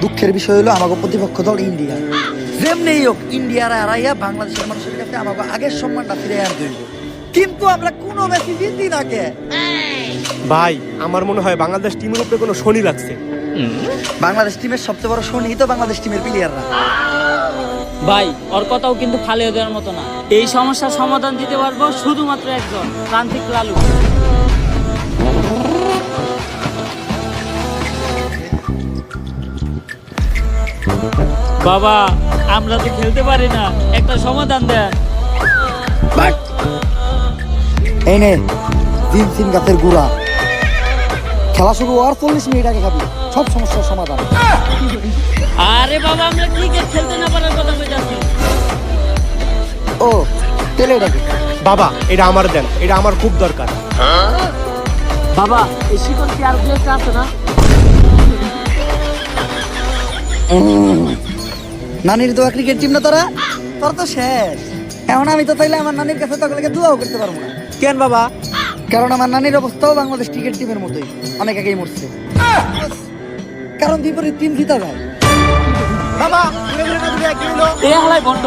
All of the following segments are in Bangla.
দুঃখের বিষয় হলো আমাকে প্রতিপক্ষ দল ইন্ডিয়া। যেমনি হোক ইন্ডিয়ার হারাইয়া বাংলাদেশের মানুষের কাছে আমাকে আগের সম্মানটা ফিরে আনতে হইব। কিন্তু আমরা কোনো ম্যাচই জিতি না কে। ভাই আমার মনে হয় বাংলাদেশ টিমের উপরে কোনো শনি লাগছে। বাংলাদেশ টিমের সবচেয়ে বড় শনি তো বাংলাদেশ টিমের প্লেয়াররা। ভাই ওর কথাও কিন্তু ফালিয়ে দেওয়ার মতো না। এই সমস্যার সমাধান দিতে পারবো শুধুমাত্র একজন, প্রান্তিক লালু। বাবা আমরা তো খেলতে পারি না, একটা সমাধান দেন। এই নে জিনসিন গাছের গুড়া, খেলা শুরু হওয়ার 40 মিনিট আগে খাবি, সব সমস্যার সমাধান। আরে বাবা আমরা ক্রিকেট খেলতে না পারার কথা কইতাছি। ও তেলে ডাকে বাবা এটা আমার দেন, এটা আমার খুব দরকার। বাবা এই শিকল কি আর দুই একটা আছে না? নানির দোয়া ক্রিকেট টিম না তোরা, তোর তো শেষ। এখন আমি তো তাইলে আমার নানির কাছে তোকে দোয়াও করতে পারবো না। কেন বাবা? কারণ আমার নানির অবস্থাও বাংলাদেশ ক্রিকেট টিমের মতোই, অনেক আগেই মরছে। কারণ বিপরীত টিম জিতা যায়। বাবা ঘুরে ঘুরে না ঘুরে কি হলো? এই হালাই বন্ধ।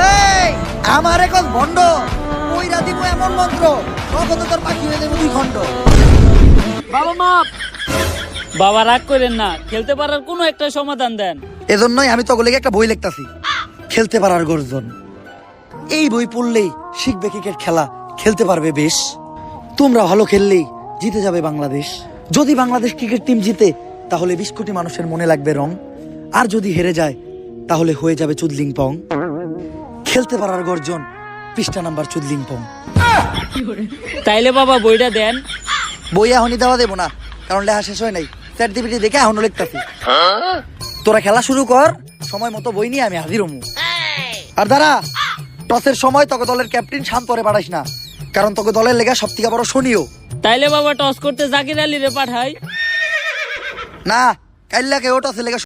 এই আমার এখন ভন্ড ওই রাতি এমন মন্ত্র কত তোর পাখি হয়ে যাবে 2 খণ্ড। বাবা মাপ। বাবা রাগ করেন না, খেলতে পারার কোনো একটা সমাধান দেন। এজন্যই আমি তোকে একটা বই লিখতাছি, খেলতে পারার গর্জন। এই বই পড়লেই শিখবে ক্রিকেট খেলা, খেলতে পারবে বেশ। তোমরা ভালো খেললেই জিতে যাবে বাংলাদেশ। যদি বাংলাদেশ ক্রিকেট টিম জিতে তাহলে 20 কোটি মানুষের মনে লাগবে রং, আর যদি হেরে যায় তাহলে হয়ে যাবে চুদলিং পং। খেলতে পারার গর্জন, পৃষ্ঠা নাম্বার চুদলিং পং। তাইলে বাবা বইটা দেন। বই এখনই দেওয়া দেবো না, কারণ লেখা শেষ হয় নাই। সার্টিফিকেট দেখে এখনো লিখতাছি। তোরা খেলা শুরু কর, সময় মতো বই নিয়ে আমি হাজির হমু। আর দাঁড়া, টসের সময় তোকে দলের ক্যাপ্টেন শান্তরে পাঠাইস না, কারণ তোকে দলের লেগা সব থেকে বড় শনিও। তাইলে বাবা টস করতে জাকির আলী রে পাঠাই। না, কাইল্লাকে ও টসের লেগা